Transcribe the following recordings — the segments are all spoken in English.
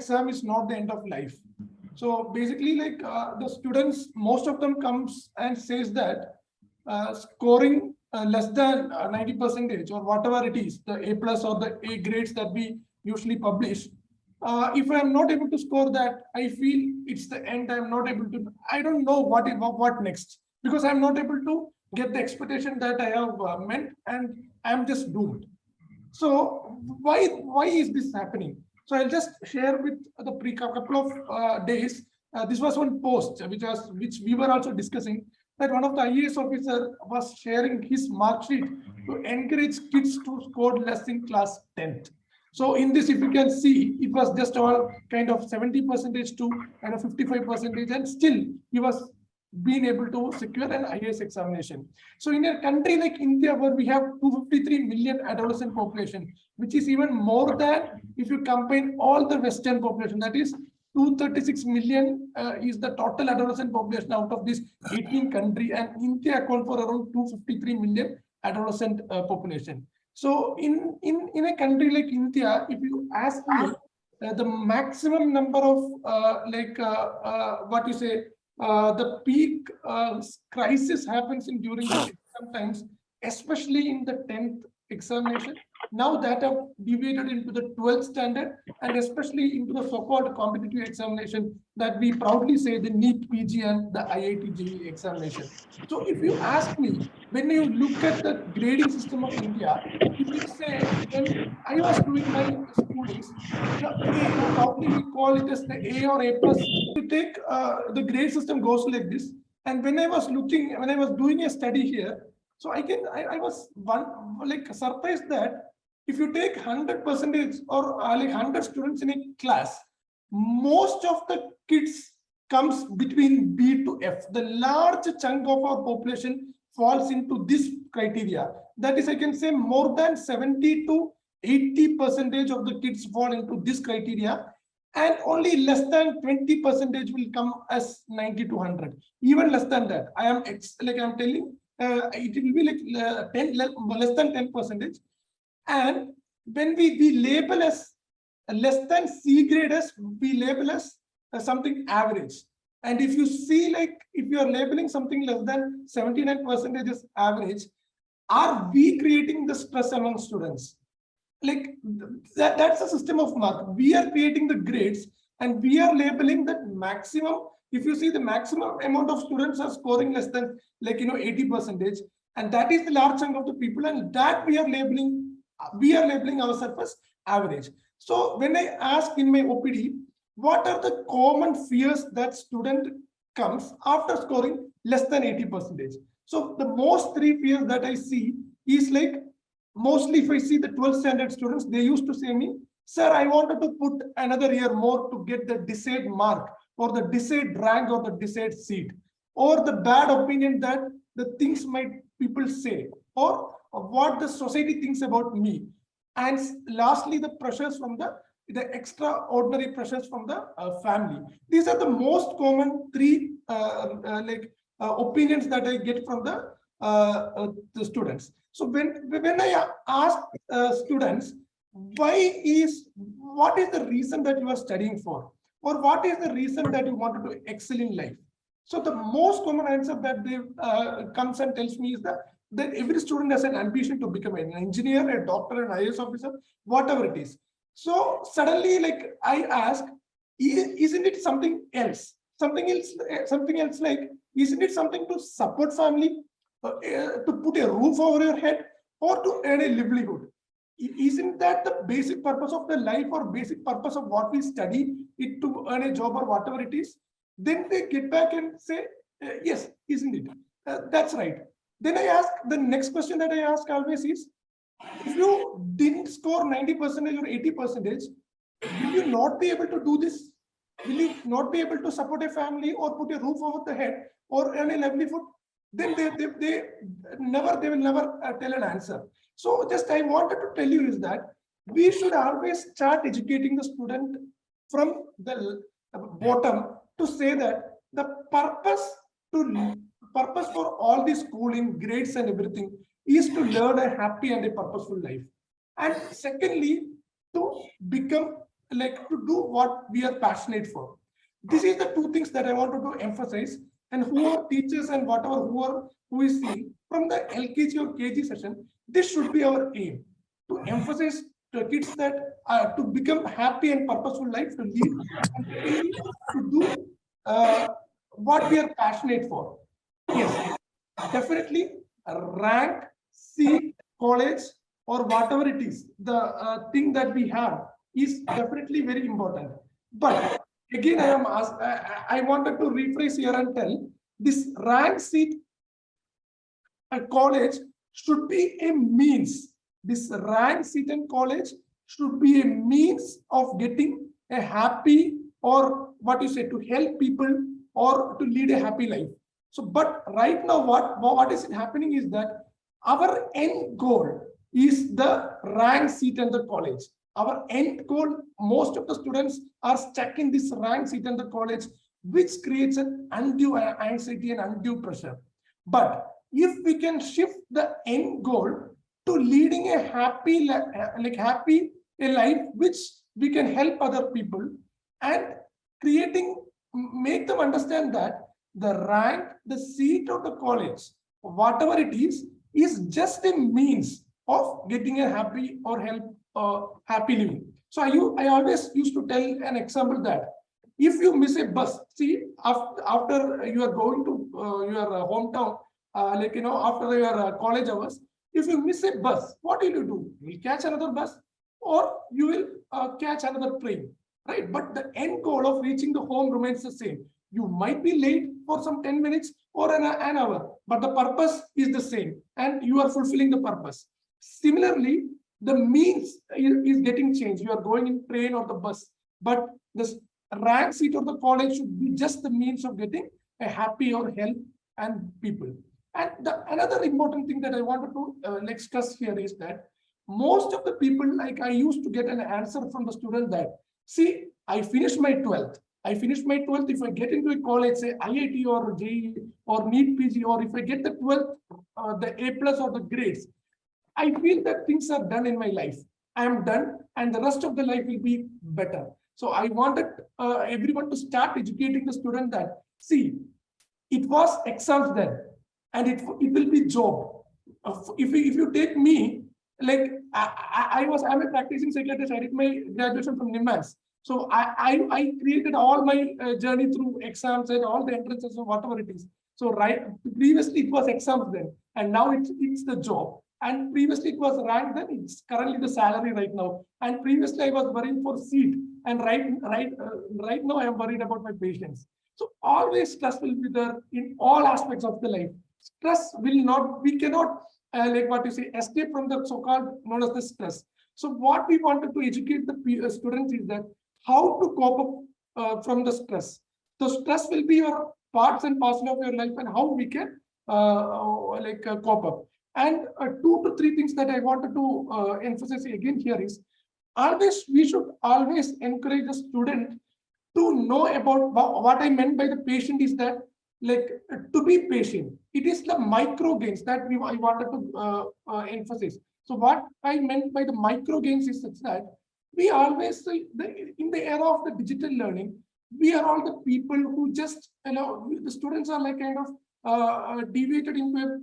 exam is not the end of life. So basically, like the students, most of them comes and says that scoring less than 90% or whatever it is, the A plus or the A grades that we usually publish. If I am not able to score that, I feel it's the end. I'm not able to. I don't know what next, because I'm not able to get the expectation that I have meant, and I'm just doomed. So why is this happening? So I'll just share with the couple of days. This was one post which we were also discussing, that one of the IAS officer was sharing his mark sheet to encourage kids to score less in class 10th. So in this, if you can see, it was just all kind of 70% to kind of 55%, and still he was being able to secure an IAS examination. So in a country like India, where we have 253 million adolescent population, which is even more than if you combine all the Western population, that is 236 million is the total adolescent population out of this 18 country, and India account for around 253 million adolescent population. So in a country like India, if you ask me, the maximum number of the peak crisis happens during the exam times, especially in the 10th examination. Now that have deviated into the 12th standard, and especially into the so-called competitive examination that we proudly say the NEET PG and the IIT JEE examination. So if you ask me, when you look at the grading system of India, you will say, when I was doing my schoolings, the A, probably we call it as the A or A plus. You take the grade system goes like this. And when I was doing a study here, so I was surprised that if you take 100% or like 100 students in a class, most of the kids comes between B to F. The large chunk of our population falls into this criteria. That is, I can say more than 70 to 80% of the kids fall into this criteria, and only less than 20% will come as 90 to 100. Even less than that, I'm telling, it will be like 10 less than 10%. And when we label as less than C grade as, we label as something average. And if you see, like if you are labeling something less than 79% as average, are we creating the stress among students? Like that's a system of mark. We are creating the grades, and we are labeling that maximum. If you see, the maximum amount of students are scoring less than 80%, and that is the large chunk of the people, and that we are labeling ourselves as average. So when I ask in my OPD, what are the common fears that student comes after scoring less than 80%? So the most three fears that I see is like, mostly if I see the 12th standard students, they used to say me, sir, I wanted to put another year more to get the desired mark or the desired rank or the desired seat, or the bad opinion that the things might people say, or what the society thinks about me. And lastly, the pressures from the extraordinary pressures from the family. These are the most common three opinions that I get from the students. So when I ask students, what is the reason that you are studying for, or what is the reason that you wanted to excel in life? So the most common answer that they comes and tells me is that every student has an ambition to become an engineer, a doctor, an IAS officer, whatever it is. So suddenly, like I ask, isn't it something else? Something else like, isn't it something to support family, to put a roof over your head, or to earn a livelihood? Isn't that the basic purpose of the life, or basic purpose of what we study, it to earn a job or whatever it is? Then they get back and say, yes, isn't it? That's right. Then I ask, the next question that I ask always is, if you didn't score 90% or 80%, will you not be able to do this? Will you not be able to support a family, or put a roof over the head, or earn a livelihood? Then they will never tell an answer. So just I wanted to tell you is that we should always start educating the student from the bottom, to say that the purpose for all this schooling, grades and everything is to learn a happy and a purposeful life. And secondly, to become like to do what we are passionate for. This is the two things that I wanted to emphasize. And who are teachers and whatever who is seeing from the LKG or KG session, this should be our aim to emphasize to kids that to become happy and purposeful life to lead, and secondly, to do what we are passionate for. Yes, definitely rank, seat, college, or whatever it is, the thing that we have is definitely very important. But again, I wanted to rephrase here and tell this rank, seat, and college should be a means. This rank, seat, and college should be a means of getting a happy, or what you say, to help people or to lead a happy life. So, but right now, what is happening is that our end goal is the rank, seat, and the college. Our end goal, most of the students are stuck in this rank, seat, and the college, which creates an undue anxiety and undue pressure. But if we can shift the end goal to leading a happy, happy a life which we can help other people, and make them understand that the rank, the seat of the college, whatever it is just a means of getting a happy or happy living. So I always used to tell an example that if you miss a bus, see, after you are going to your hometown, after your college hours, if you miss a bus, what will you do? You will catch another bus, or you will catch another train, right? But the end goal of reaching the home remains the same. You might be late for some 10 minutes or an hour, but the purpose is the same, and you are fulfilling the purpose. Similarly, the means is getting changed. You are going in train or the bus, but the rank, seat, or the college should be just the means of getting a happy or help and people. And another important thing that I wanted to stress here is that most of the people, like I used to get an answer from the student that, see, I finished my 12th. If I get into a college, say IIT or JEE or NEET PG, or if I get the 12th, the A plus or the grades, I feel that things are done in my life. I am done, and the rest of the life will be better. So I wanted everyone to start educating the student that, see, it was exams then, and it will be job. If you take me, like I'm a practicing psychiatrist. I did my graduation from NIMAS. So I created all my journey through exams and all the entrances or whatever it is. So previously it was exams then, and now it's the job. And previously it was rank then, it's currently the salary right now. And previously I was worrying for seat, and right now I am worried about my patients. So always stress will be there in all aspects of the life. Stress will not, we cannot escape from the so-called known as the stress. So what we wanted to educate the students is that how to cope up from the stress. So stress will be your parts and parcel of your life, and how we can cope up. And 2 to 3 things that I wanted to emphasize again here is, we should always encourage the student to know about what I meant by the patient is that, to be patient. It is the micro gains that I wanted to emphasize. So what I meant by the micro gains is such that we always say in the era of the digital learning, we are all the people who just, the students are kind of deviated into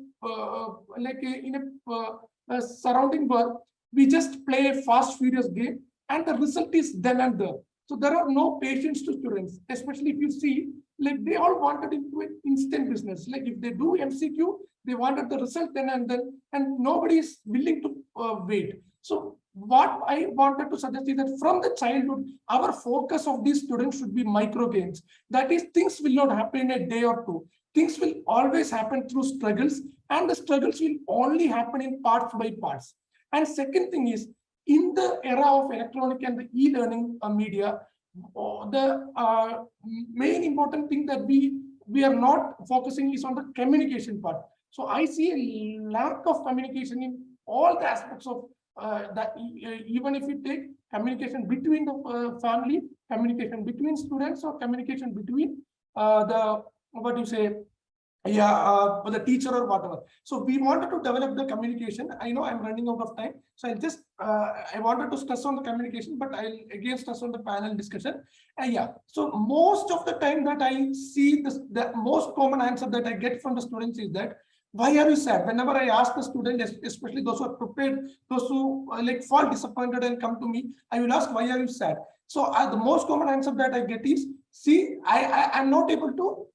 a surrounding world. We just play a fast furious game, and the result is then and there. So there are no patience to students, especially if you see, they all wanted into an instant business. If they do MCQ, they wanted the result then and then, and nobody is willing to wait. So what I wanted to suggest is that from the childhood, our focus of these students should be micro gains. That is, things will not happen in a day or two. Things will always happen through struggles, and the struggles will only happen in parts by parts. And second thing is, in the era of electronic and the e-learning media, the main important thing that we are not focusing is on the communication part. So I see a lack of communication in all the aspects of that. Even if you take communication between the family, communication between students, or communication between for the teacher or whatever. So we wanted to develop the communication. I know I'm running out of time, so I'll just I wanted to stress on the communication, but I'll again stress on the panel discussion. Yeah, so most of the time that I see this, the most common answer that I get from the students is that, why are you sad? Whenever I ask the student, especially those who are prepared, those who like fall disappointed and come to me, I will ask, why are you sad? So the most common answer that I get is, see, I'm not able to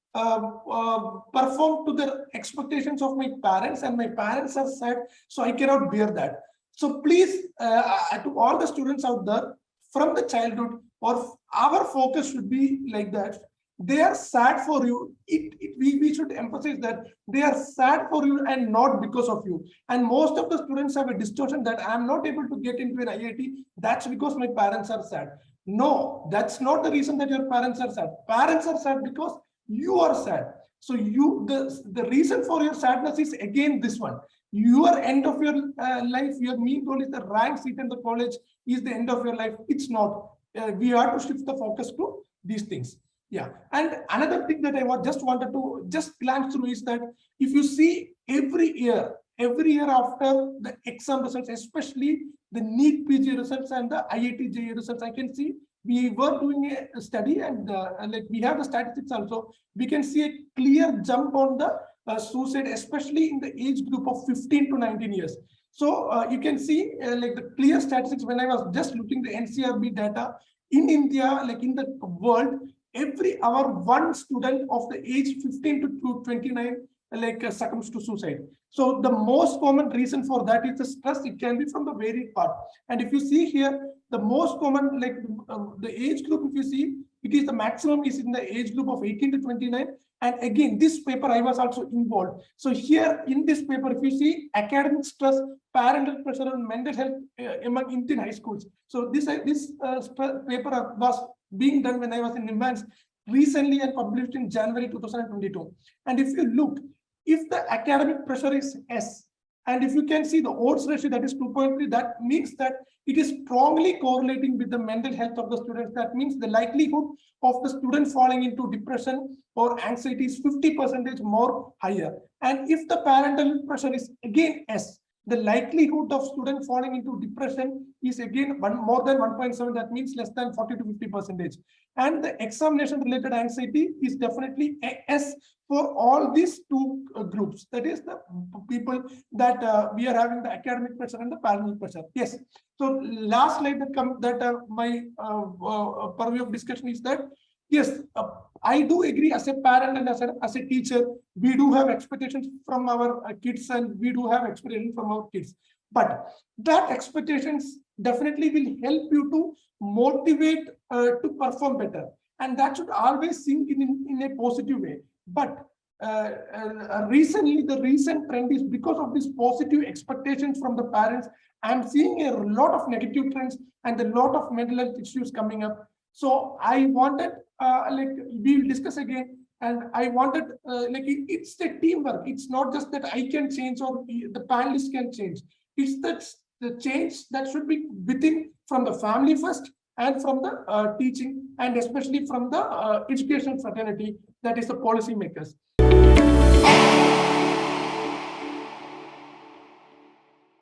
perform to the expectations of my parents, and my parents are sad, so I cannot bear that. So please, to all the students out there, from the childhood, or our focus should be like that. They are sad for you. We should emphasize that they are sad for you and not because of you. And most of the students have a distortion that I'm not able to get into an IIT. That's because my parents are sad. No, that's not the reason that your parents are sad. Parents are sad because you are sad. So the reason for your sadness is again this one. Your end of your life, your main goal is the rank seat in the college is the end of your life. It's not. We have to shift the focus to these things. Yeah, and another thing that I just wanted to just glance through is that if you see every year after the exam results, especially the NEET PG results and the IIT JEE results, I can see we were doing a study, and like we have the statistics also. We can see a clear jump on the suicide, especially in the age group of 15 to 19 years. So you can see like the clear statistics when I was just looking the NCRB data in India, like in the world. Every hour, one student of the age 15 to 29 like succumbs to suicide. So the most common reason for that is the stress. It can be from the varied part. And if you see here, the most common, like the age group, if you see, it is the maximum is in the age group of 18 to 29. And again, this paper I was also involved. So here in this paper, if you see academic stress, parental pressure, and mental health among Indian high schools. So this paper was being done when I was in NIMANS recently and published in January 2022. And if you look, if the academic pressure is S, and if you can see the odds ratio that is 2.3, that means that it is strongly correlating with the mental health of the students. That means the likelihood of the student falling into depression or anxiety is 50% more higher. And if the parental pressure is again S, the likelihood of student falling into depression is again more than 1.7. That means less than 40 to 50%. And the examination related anxiety is definitely S for all these two groups. That is the people that we are having the academic pressure and the parental pressure. Yes. So last slide that my purview of discussion is that, yes, I do agree as a parent and as a teacher, we do have expectations from our kids, and we do have expectations from our kids. But that expectations definitely will help you to motivate to perform better. And that should always sink in a positive way. But recently, the recent trend is because of these positive expectations from the parents, I'm seeing a lot of negative trends and a lot of mental health issues coming up. So I wanted, like we will discuss again, and I wanted, like it's a teamwork. It's not just that I can change or the panelists can change. It's that the change that should be within from the family first, and from the teaching, and especially from the education fraternity, that is the policy makers.